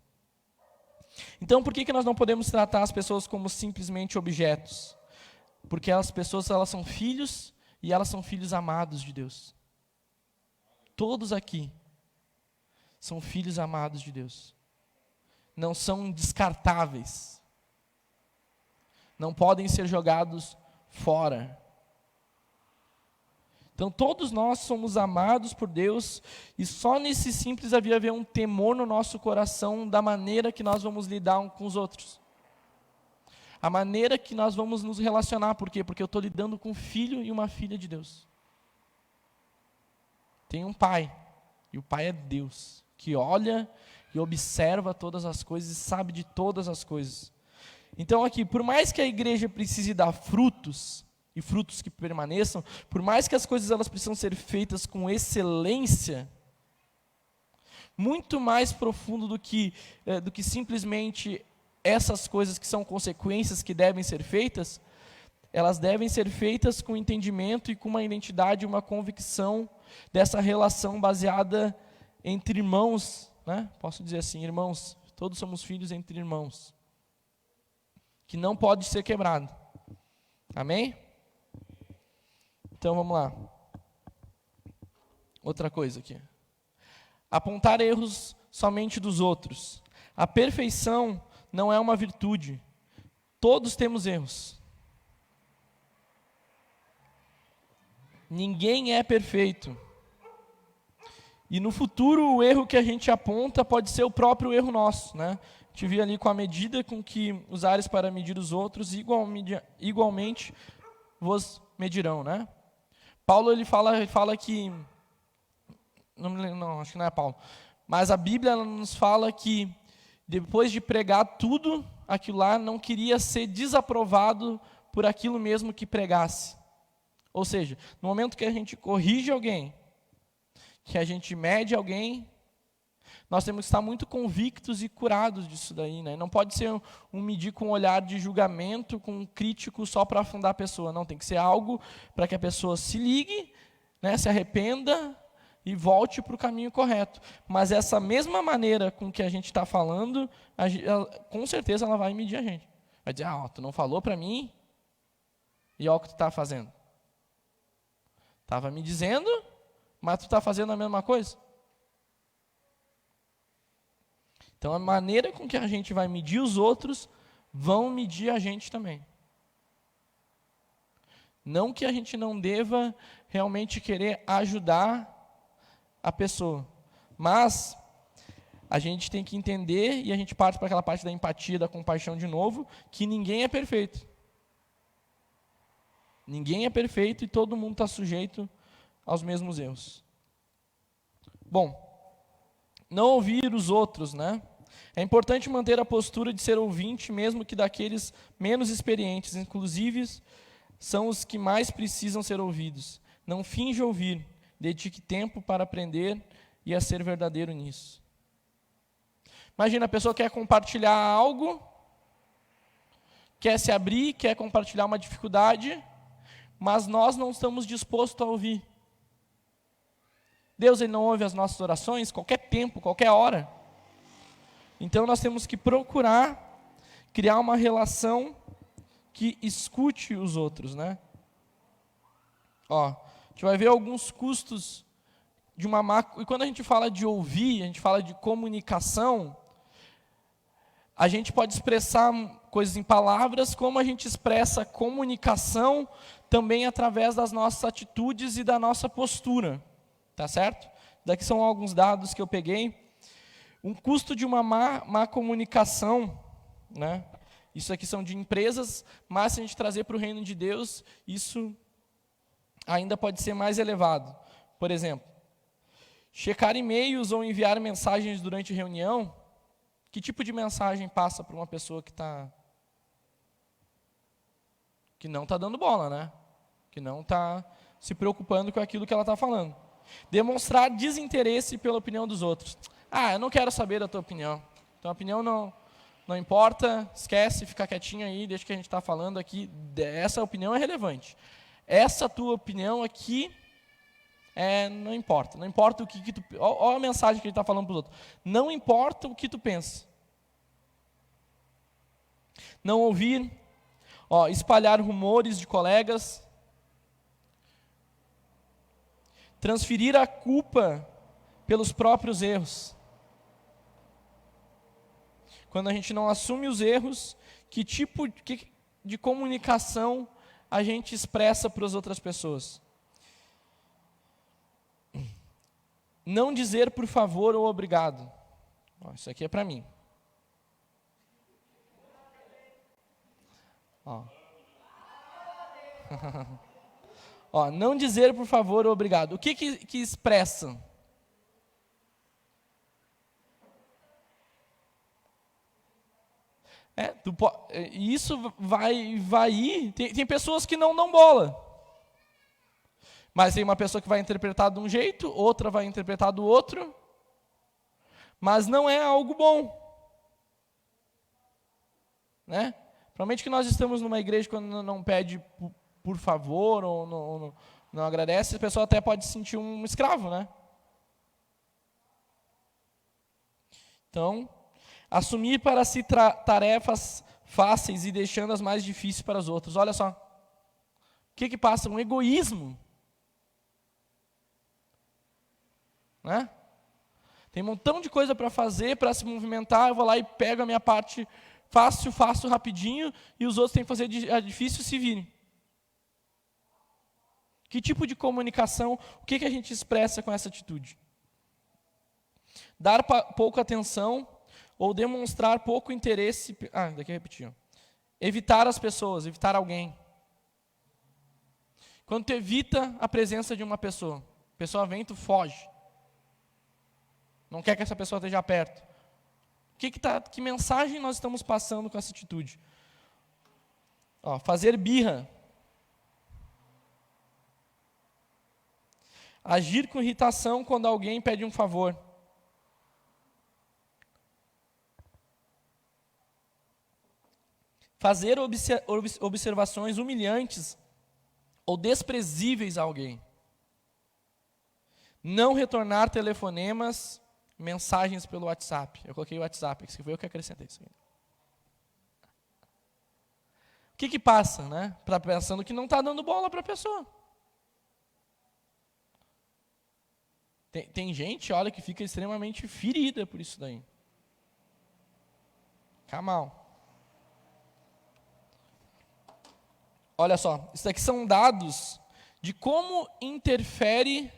Então, por que nós não podemos tratar as pessoas como simplesmente objetos? Porque as pessoas, elas são filhos, e elas são filhos amados de Deus. Todos aqui são filhos amados de Deus. Não são descartáveis. Não podem ser jogados fora. Então todos nós somos amados por Deus, e só nesse simples havia haver um temor no nosso coração da maneira que nós vamos lidar uns com os outros. A maneira que nós vamos nos relacionar. Por quê? Porque eu estou lidando com um filho e uma filha de Deus. Tem um pai, e o pai é Deus, que olha e observa todas as coisas e sabe de todas as coisas. Então aqui, por mais que a igreja precise dar frutos, e frutos que permaneçam, por mais que as coisas elas precisam ser feitas com excelência, muito mais profundo do que simplesmente essas coisas que são consequências que devem ser feitas, elas devem ser feitas com entendimento e com uma identidade, uma convicção dessa relação baseada entre irmãos, né? Posso dizer assim, irmãos, todos somos filhos entre irmãos, que não pode ser quebrado. Amém? Então vamos lá. Outra coisa aqui. Apontar erros somente dos outros. A perfeição não é uma virtude. Todos temos erros. Ninguém é perfeito. E no futuro o erro que a gente aponta pode ser o próprio erro nosso, né? A gente vê ali com a medida com que usares para medir os outros, igualmente vos medirão, né? Paulo ele fala que, não, acho que não é Paulo, mas a Bíblia ela nos fala que depois de pregar tudo, aquilo lá não queria ser desaprovado por aquilo mesmo que pregasse. Ou seja, no momento que a gente corrige alguém, que a gente mede alguém, nós temos que estar muito convictos e curados disso daí, né? Não pode ser um medir com um olhar de julgamento, com um crítico só para afundar a pessoa. Não, tem que ser algo para que a pessoa se ligue, né, se arrependa e volte para o caminho correto. Mas essa mesma maneira com que a gente está falando, com certeza ela vai medir a gente. Vai dizer, tu não falou para mim, e olha o que tu está fazendo. Estava me dizendo, mas tu está fazendo a mesma coisa. Então, a maneira com que a gente vai medir os outros, vão medir a gente também. Não que a gente não deva realmente querer ajudar a pessoa, mas a gente tem que entender, e a gente parte para aquela parte da empatia, da compaixão de novo, que ninguém é perfeito. Ninguém é perfeito e todo mundo está sujeito aos mesmos erros. Bom, não ouvir os outros, né? É importante manter a postura de ser ouvinte, mesmo que daqueles menos experientes, inclusive são os que mais precisam ser ouvidos. Não finja ouvir, dedique tempo para aprender e a ser verdadeiro nisso. Imagina, a pessoa quer compartilhar algo, quer se abrir, quer compartilhar uma dificuldade, mas nós não estamos dispostos a ouvir. Deus ele não ouve as nossas orações, qualquer tempo, qualquer hora. Então nós temos que procurar criar uma relação que escute os outros, né? A gente vai ver alguns custos de uma má... E quando a gente fala de ouvir, a gente fala de comunicação, a gente pode expressar coisas em palavras, como a gente expressa comunicação também através das nossas atitudes e da nossa postura. Tá certo? Daqui são alguns dados que eu peguei. Um custo de uma má comunicação, né? Isso aqui são de empresas, mas se a gente trazer para o reino de Deus, isso ainda pode ser mais elevado. Por exemplo, checar e-mails ou enviar mensagens durante reunião, que tipo de mensagem passa para uma pessoa que está que não está dando bola, né? Que não está se preocupando com aquilo que ela está falando. Demonstrar desinteresse pela opinião dos outros. Eu não quero saber da tua opinião. Tua opinião não importa, esquece, fica quietinho aí, deixa que a gente está falando aqui. Essa opinião é relevante. Essa tua opinião aqui não importa. Não importa o que tu... Olha a mensagem que ele está falando para os outros. Não importa o que tu pensa. Não ouvir, espalhar rumores de colegas, transferir a culpa pelos próprios erros. Quando a gente não assume os erros, que tipo de comunicação a gente expressa para as outras pessoas? Não dizer por favor ou obrigado. Isso aqui é para mim. Não dizer por favor ou obrigado. O que expressa? Isso vai ir. Tem pessoas que não dão bola. Mas tem uma pessoa que vai interpretar de um jeito, outra vai interpretar do outro. Mas não é algo bom. Né? Provavelmente que nós estamos numa igreja quando não pede por favor ou não agradece, a pessoa até pode se sentir um escravo, né? Então, assumir para si tarefas fáceis e deixando as mais difíceis para os outros. Olha só. O que passa? Um egoísmo. Né? Tem um montão de coisa para fazer, para se movimentar, eu vou lá e pego a minha parte fácil, faço rapidinho, e os outros têm que fazer a difícil se virem. Que tipo de comunicação, o que a gente expressa com essa atitude? Dar pouca atenção ou demonstrar pouco interesse... daqui eu repeti. Evitar as pessoas, evitar alguém. Quando tu evita a presença de uma pessoa, a pessoa vem, tu foge. Não quer que essa pessoa esteja perto. Que mensagem nós estamos passando com essa atitude? Fazer birra. Agir com irritação quando alguém pede um favor. Fazer observações humilhantes ou desprezíveis a alguém. Não retornar telefonemas, mensagens pelo WhatsApp. Eu coloquei o WhatsApp, isso foi eu que acrescentei isso aqui. O que passa, né? Pensando que não está dando bola para a pessoa. Tem gente, olha, que fica extremamente ferida por isso daí. Camal. Olha só, isso aqui são dados de como interfere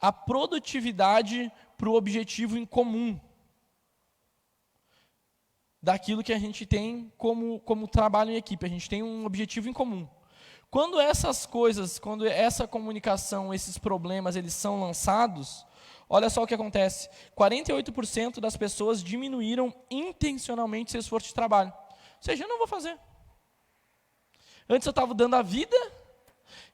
a produtividade para o objetivo em comum. Daquilo que a gente tem como trabalho em equipe. A gente tem um objetivo em comum. Quando essas coisas, quando essa comunicação, esses problemas, eles são lançados, olha só o que acontece. 48% das pessoas diminuíram intencionalmente seu esforço de trabalho. Ou seja, eu não vou fazer. Antes eu estava dando a vida,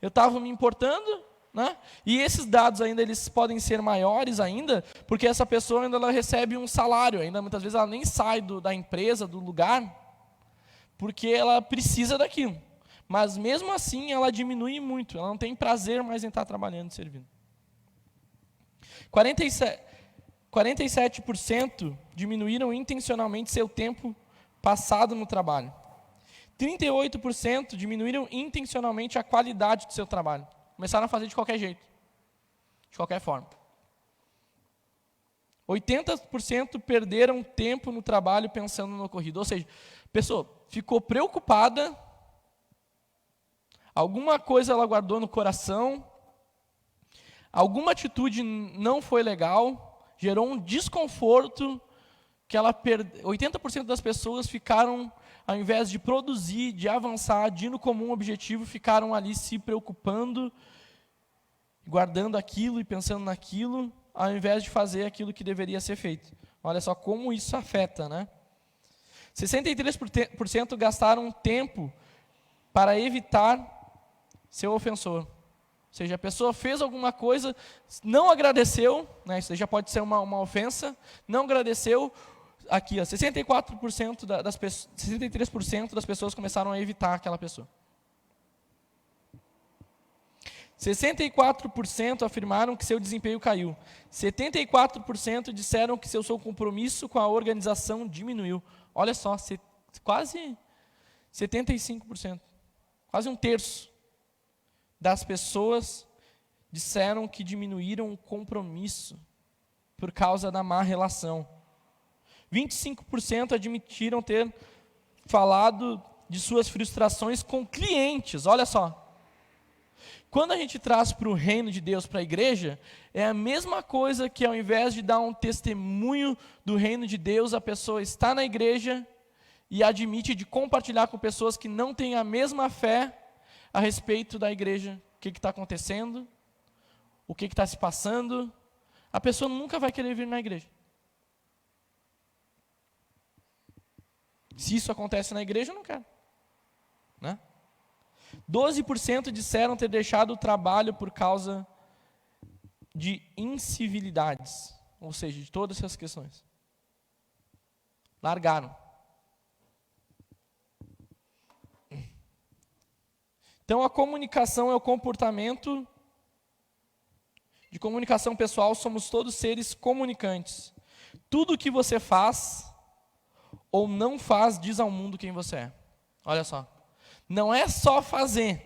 eu estava me importando, né? E esses dados ainda eles podem ser maiores ainda, porque essa pessoa ainda ela recebe um salário, ainda muitas vezes ela nem sai da empresa, do lugar, porque ela precisa daquilo. Mas mesmo assim ela diminui muito, ela não tem prazer mais em estar trabalhando e servindo. 47% diminuíram intencionalmente seu tempo passado no trabalho. 38% diminuíram intencionalmente a qualidade do seu trabalho. Começaram a fazer de qualquer jeito, de qualquer forma. 80% perderam tempo no trabalho pensando no ocorrido. Ou seja, a pessoa ficou preocupada, alguma coisa ela guardou no coração, alguma atitude não foi legal, gerou um desconforto, que 80% das pessoas ficaram, ao invés de produzir, de avançar, de ir no comum objetivo, ficaram ali se preocupando, guardando aquilo e pensando naquilo, ao invés de fazer aquilo que deveria ser feito. Olha só como isso afeta, né? 63% gastaram tempo para evitar seu ofensor. Ou seja, a pessoa fez alguma coisa, não agradeceu, né, isso já pode ser uma ofensa, não agradeceu, aqui, ó, 64% das pessoas, 63% das pessoas começaram a evitar aquela pessoa. 64% afirmaram que seu desempenho caiu. 74% disseram que seu compromisso com a organização diminuiu. Olha só, quase 75%. Quase um terço das pessoas disseram que diminuíram o compromisso por causa da má relação. 25% admitiram ter falado de suas frustrações com clientes. Olha só. Quando a gente traz para o reino de Deus, para a igreja, é a mesma coisa que ao invés de dar um testemunho do reino de Deus, a pessoa está na igreja e admite de compartilhar com pessoas que não têm a mesma fé a respeito da igreja. O que está acontecendo? O que está se passando? A pessoa nunca vai querer vir na igreja. Se isso acontece na igreja, eu não quero. Né? 12% disseram ter deixado o trabalho por causa de incivilidades, ou seja, de todas essas questões. Largaram. Então, a comunicação é o comportamento de comunicação pessoal, somos todos seres comunicantes. Tudo o que você faz ou não faz diz ao mundo quem você é. Olha só. Não é só fazer,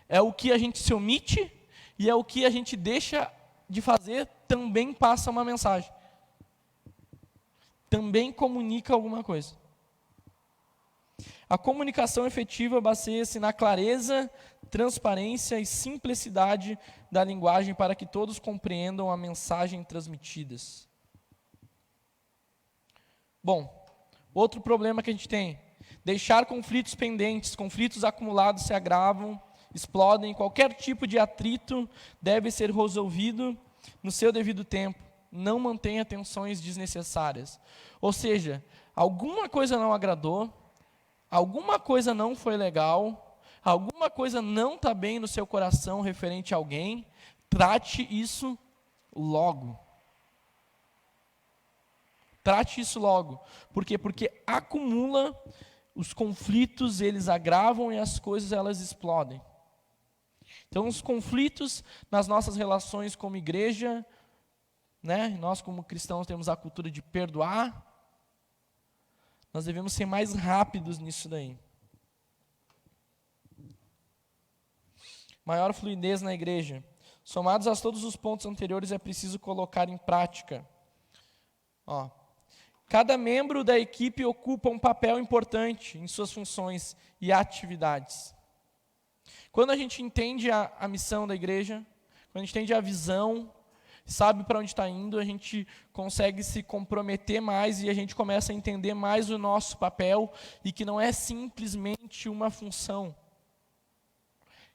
é o que a gente se omite e é o que a gente deixa de fazer também passa uma mensagem. Também comunica alguma coisa. A comunicação efetiva baseia-se na clareza, transparência e simplicidade da linguagem para que todos compreendam a mensagem transmitidas. Bom, outro problema que a gente tem. Deixar conflitos pendentes, conflitos acumulados se agravam, explodem. Qualquer tipo de atrito deve ser resolvido no seu devido tempo. Não mantenha tensões desnecessárias. Ou seja, alguma coisa não agradou, alguma coisa não foi legal, alguma coisa não está bem no seu coração referente a alguém, trate isso logo. Trate isso logo. Por quê? Porque acumula. Os conflitos, eles agravam e as coisas, elas explodem. Então, os conflitos nas nossas relações como igreja, né? Nós como cristãos temos a cultura de perdoar. Nós devemos ser mais rápidos nisso daí. Maior fluidez na igreja. Somados a todos os pontos anteriores, é preciso colocar em prática. Ó. Cada membro da equipe ocupa um papel importante em suas funções e atividades. Quando a gente entende a missão da igreja, quando a gente entende a visão, sabe para onde está indo, a gente consegue se comprometer mais e a gente começa a entender mais o nosso papel e que não é simplesmente uma função,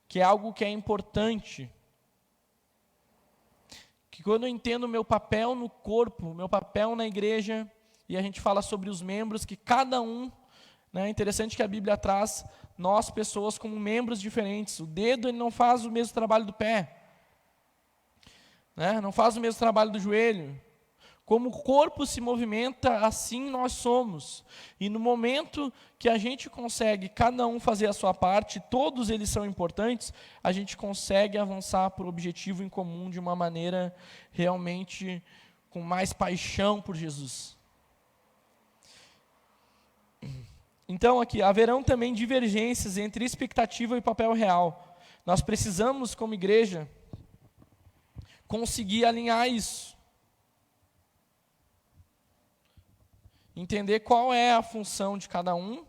que é algo que é importante. Que quando eu entendo o meu papel no corpo, o meu papel na igreja, e a gente fala sobre os membros, que cada um, né, é interessante que a Bíblia traz nós, pessoas, como membros diferentes. O dedo ele não faz o mesmo trabalho do pé, né, não faz o mesmo trabalho do joelho. Como o corpo se movimenta, assim nós somos. E no momento que a gente consegue, cada um fazer a sua parte, todos eles são importantes, a gente consegue avançar para o objetivo em comum de uma maneira realmente com mais paixão por Jesus. Então, aqui, haverão também divergências entre expectativa e papel real. Nós precisamos, como igreja, conseguir alinhar isso. Entender qual é a função de cada um,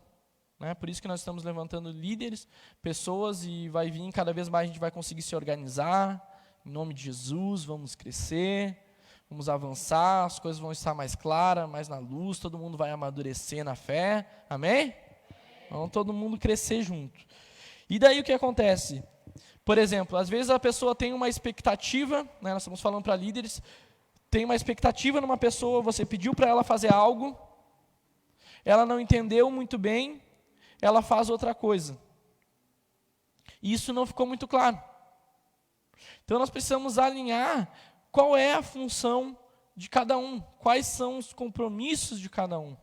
né? Por isso que nós estamos levantando líderes, pessoas, e vai vir cada vez mais, a gente vai conseguir se organizar, em nome de Jesus, vamos crescer, vamos avançar, as coisas vão estar mais claras, mais na luz, todo mundo vai amadurecer na fé, amém? Vamos todo mundo crescer junto. E daí o que acontece? Por exemplo, às vezes a pessoa tem uma expectativa, né, nós estamos falando para líderes, tem uma expectativa numa pessoa, você pediu para ela fazer algo, ela não entendeu muito bem, ela faz outra coisa. E isso não ficou muito claro. Então nós precisamos alinhar qual é a função de cada um, quais são os compromissos de cada um.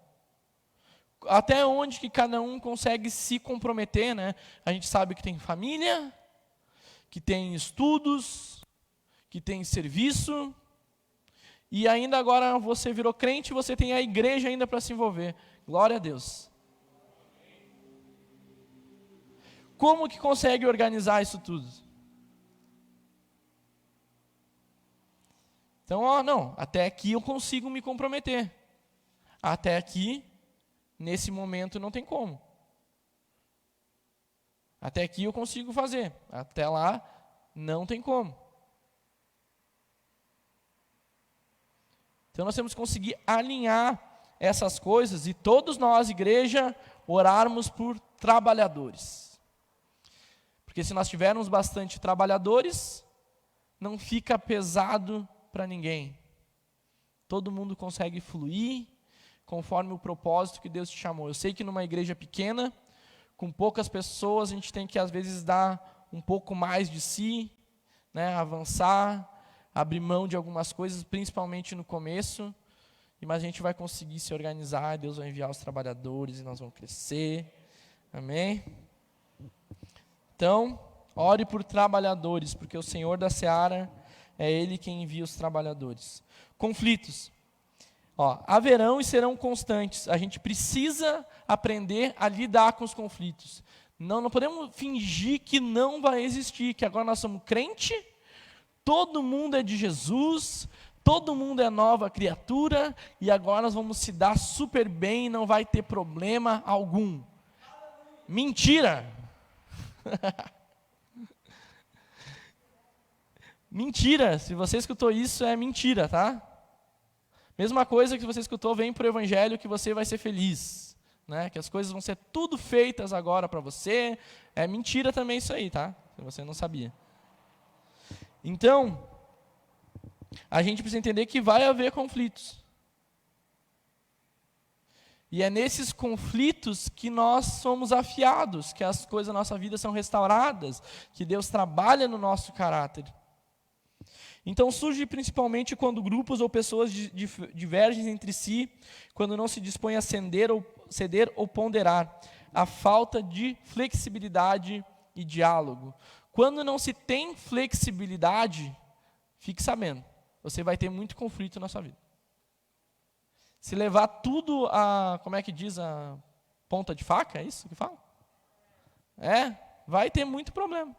Até onde que cada um consegue se comprometer, né? A gente sabe que tem família, que tem estudos, que tem serviço, e ainda agora você virou crente, você tem a igreja ainda para se envolver. Glória a Deus. Como que consegue organizar isso tudo? Então, não, até aqui eu consigo me comprometer. Até aqui, nesse momento, não tem como. Até aqui eu consigo fazer. Até lá, não tem como. Então nós temos que conseguir alinhar essas coisas e todos nós, igreja, orarmos por trabalhadores. Porque se nós tivermos bastante trabalhadores, não fica pesado para ninguém. Todo mundo consegue fluir conforme o propósito que Deus te chamou. Eu sei que numa igreja pequena, com poucas pessoas, a gente tem que às vezes dar um pouco mais de si, né, avançar, abrir mão de algumas coisas, principalmente no começo, mas a gente vai conseguir se organizar, Deus vai enviar os trabalhadores e nós vamos crescer, amém? Então, ore por trabalhadores, porque o Senhor da Seara é Ele quem envia os trabalhadores. Conflitos, haverão e serão constantes, a gente precisa aprender a lidar com os conflitos, não podemos fingir que não vai existir, que agora nós somos crente, todo mundo é de Jesus, todo mundo é nova criatura, e agora nós vamos se dar super bem, não vai ter problema algum. Mentira! Mentira, se você escutou isso, é mentira, tá? Mesma coisa que você escutou, vem para o Evangelho que você vai ser feliz, né? Que as coisas vão ser tudo feitas agora para você, é mentira também isso aí, tá? Se você não sabia. Então, a gente precisa entender que vai haver conflitos. E é nesses conflitos que nós somos afiados, que as coisas da nossa vida são restauradas, que Deus trabalha no nosso caráter. Então surge principalmente quando grupos ou pessoas divergem entre si, quando não se dispõem a ceder ou ponderar, a falta de flexibilidade e diálogo. Quando não se tem flexibilidade, fique sabendo, você vai ter muito conflito na sua vida. Se levar tudo a, como é que diz, a ponta de faca, é isso que fala? Vai ter muito problema.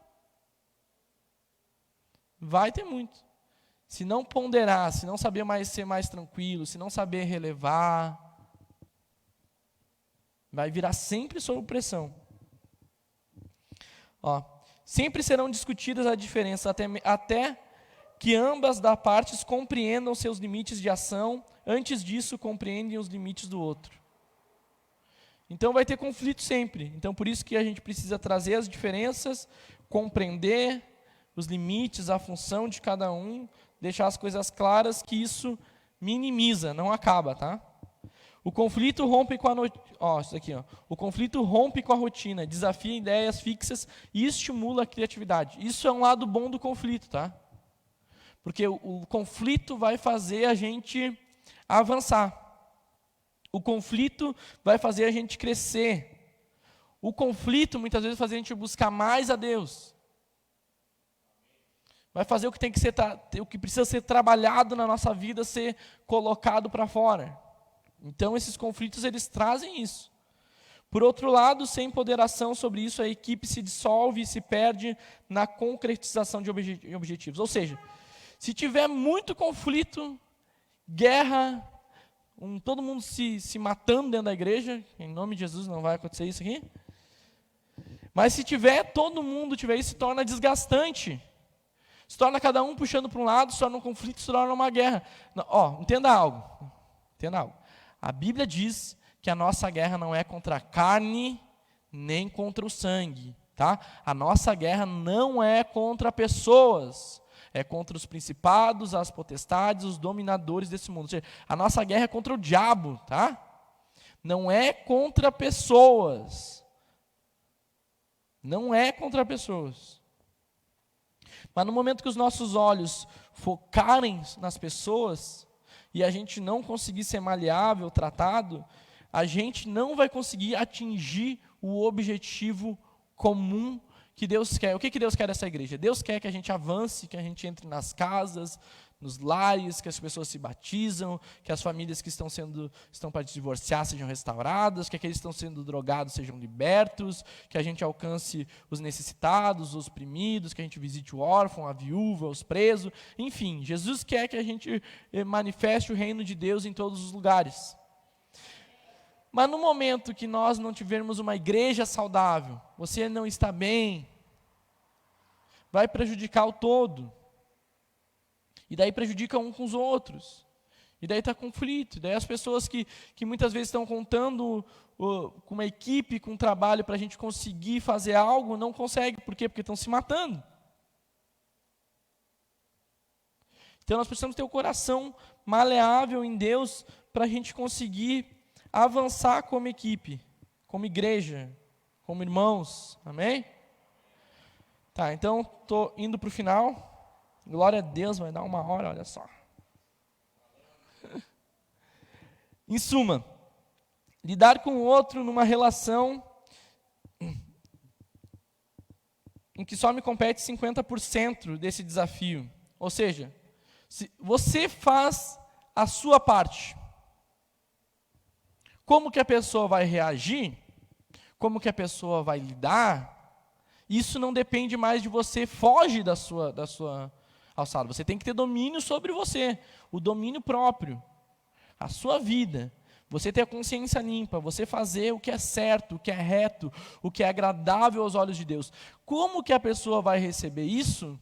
Vai ter muito. Se não ponderar, se não saber mais ser mais tranquilo, se não saber relevar, vai virar sempre sob pressão. Sempre serão discutidas as diferenças, até que ambas das partes compreendam seus limites de ação, antes disso compreendem os limites do outro. Então vai ter conflito sempre. Então por isso que a gente precisa trazer as diferenças, compreender os limites, a função de cada um, deixar as coisas claras, que isso minimiza, não acaba, tá? O conflito rompe com O conflito rompe com a rotina, desafia ideias fixas e estimula a criatividade. Isso é um lado bom do conflito, tá? Porque o conflito vai fazer a gente avançar. O conflito vai fazer a gente crescer. O conflito muitas vezes vai fazer a gente buscar mais a Deus. Vai fazer o que tem que ser, o que precisa ser trabalhado na nossa vida ser colocado para fora. Então esses conflitos eles trazem isso. Por outro lado, sem ponderação sobre isso, a equipe se dissolve e se perde na concretização de objetivos. Ou seja, se tiver muito conflito, guerra, todo mundo se matando dentro da igreja, em nome de Jesus não vai acontecer isso aqui. Mas se todo mundo tiver isso, se torna desgastante. Se torna cada um puxando para um lado, se torna um conflito, se torna uma guerra. Entenda algo. A Bíblia diz que a nossa guerra não é contra a carne, nem contra o sangue. Tá? A nossa guerra não é contra pessoas. É contra os principados, as potestades, os dominadores desse mundo. Ou seja, a nossa guerra é contra o diabo. Tá? Não é contra pessoas. Não é contra pessoas. Mas no momento que os nossos olhos focarem nas pessoas, e a gente não conseguir ser maleável, tratado, a gente não vai conseguir atingir o objetivo comum que Deus quer. O que Deus quer dessa igreja? Deus quer que a gente avance, que a gente entre nas casas, nos lares, que as pessoas se batizam, que as famílias que estão para divorciar sejam restauradas, que aqueles que estão sendo drogados sejam libertos, que a gente alcance os necessitados, os oprimidos, que a gente visite o órfão, a viúva, os presos. Enfim, Jesus quer que a gente manifeste o reino de Deus em todos os lugares. Mas no momento que nós não tivermos uma igreja saudável, você não está bem, vai prejudicar o todo. E daí prejudica um com os outros. E daí está conflito. E daí as pessoas que muitas vezes estão contando com uma equipe, com um trabalho para a gente conseguir fazer algo, não conseguem. Por quê? Porque estão se matando. Então nós precisamos ter o coração maleável em Deus para a gente conseguir avançar como equipe, como igreja, como irmãos. Amém? Tá, então estou indo para o final. Glória a Deus, vai dar 1 hora, olha só. Em suma, lidar com o outro numa relação em que só me compete 50% desse desafio. Ou seja, se você faz a sua parte, como que a pessoa vai reagir, como que a pessoa vai lidar, isso não depende mais de você, foge da sua alçada. Você tem que ter domínio sobre você, o domínio próprio, a sua vida. Você ter a consciência limpa, você fazer o que é certo, o que é reto, o que é agradável aos olhos de Deus. Como que a pessoa vai receber isso?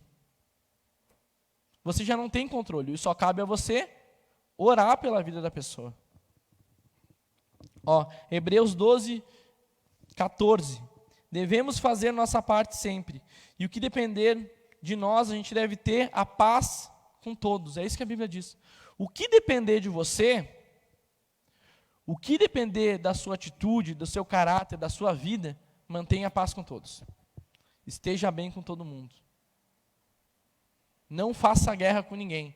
Você já não tem controle, e só cabe a você orar pela vida da pessoa. Hebreus 12, 14. Devemos fazer nossa parte sempre, e o que depender de nós, a gente deve ter a paz com todos. É isso que a Bíblia diz. O que depender de você, o que depender da sua atitude, do seu caráter, da sua vida, mantenha a paz com todos. Esteja bem com todo mundo. Não faça guerra com ninguém.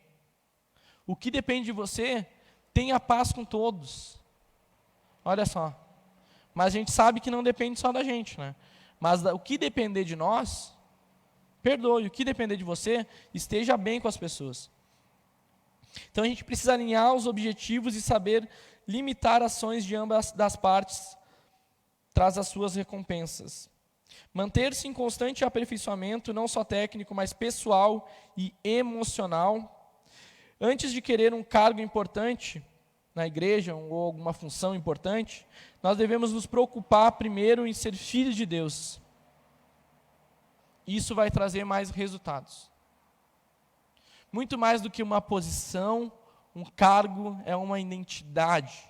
O que depende de você, tenha paz com todos. Olha só. Mas a gente sabe que não depende só da gente, né? Mas o que depender de nós, perdoe. O que depender de você, esteja bem com as pessoas. Então a gente precisa alinhar os objetivos e saber limitar ações de ambas das partes, traz as suas recompensas. Manter-se em constante aperfeiçoamento, não só técnico, mas pessoal e emocional. Antes de querer um cargo importante na igreja ou alguma função importante, nós devemos nos preocupar primeiro em ser filhos de Deus. Isso vai trazer mais resultados. Muito mais do que uma posição, um cargo, é uma identidade.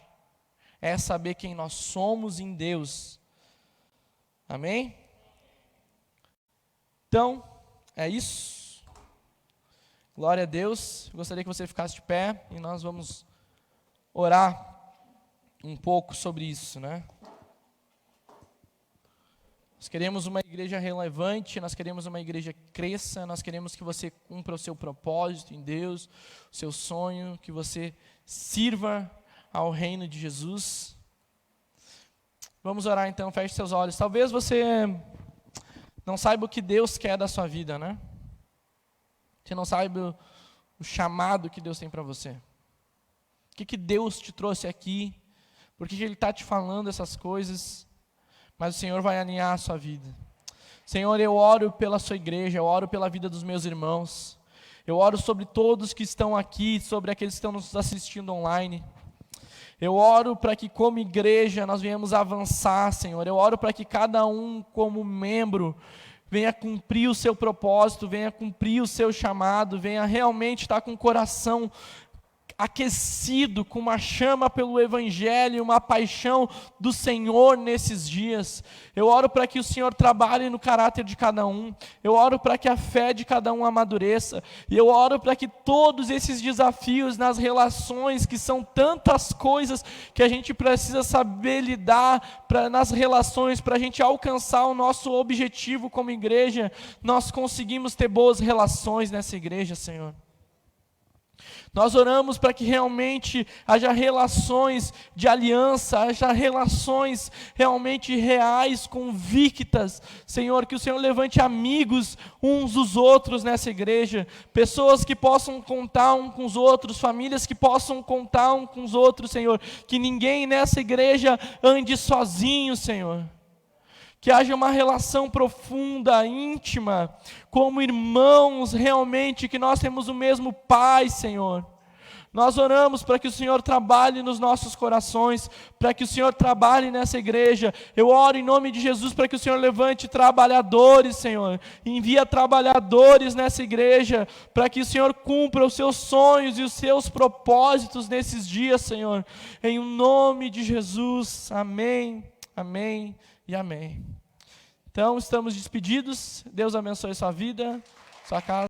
É saber quem nós somos em Deus. Amém? Então, é isso. Glória a Deus. Eu gostaria que você ficasse de pé e nós vamos orar um pouco sobre isso, né? Nós queremos uma igreja relevante, nós queremos uma igreja que cresça, nós queremos que você cumpra o seu propósito em Deus, o seu sonho, que você sirva ao reino de Jesus. Vamos orar então, feche seus olhos. Talvez você não saiba o que Deus quer da sua vida, né? Você não saiba o chamado que Deus tem para você. O que Deus te trouxe aqui? Por que Ele está te falando essas coisas? Mas o Senhor vai alinhar a sua vida. Senhor, eu oro pela sua igreja, eu oro pela vida dos meus irmãos. Eu oro sobre todos que estão aqui, sobre aqueles que estão nos assistindo online. Eu oro para que como igreja nós venhamos avançar, Senhor. Eu oro para que cada um como membro venha cumprir o seu propósito, venha cumprir o seu chamado, venha realmente estar com o coração aquecido com uma chama pelo Evangelho, uma paixão do Senhor nesses dias. Eu oro para que o Senhor trabalhe no caráter de cada um. Eu oro para que a fé de cada um amadureça. E eu oro para que todos esses desafios nas relações, que são tantas coisas que a gente precisa saber lidar nas relações, para a gente alcançar o nosso objetivo como igreja, nós conseguimos ter boas relações nessa igreja, Senhor. Nós oramos para que realmente haja relações de aliança, haja relações realmente reais, convictas. Senhor, que o Senhor levante amigos uns dos outros nessa igreja, pessoas que possam contar uns com os outros, famílias que possam contar uns com os outros, Senhor. Que ninguém nessa igreja ande sozinho, Senhor. Que haja uma relação profunda, íntima, como irmãos realmente, que nós temos o mesmo Pai, Senhor. Nós oramos para que o Senhor trabalhe nos nossos corações, para que o Senhor trabalhe nessa igreja. Eu oro em nome de Jesus para que o Senhor levante trabalhadores, Senhor. Envia trabalhadores nessa igreja, para que o Senhor cumpra os seus sonhos e os seus propósitos nesses dias, Senhor. Em nome de Jesus, amém, amém e amém. Então, estamos despedidos. Deus abençoe sua vida, sua casa.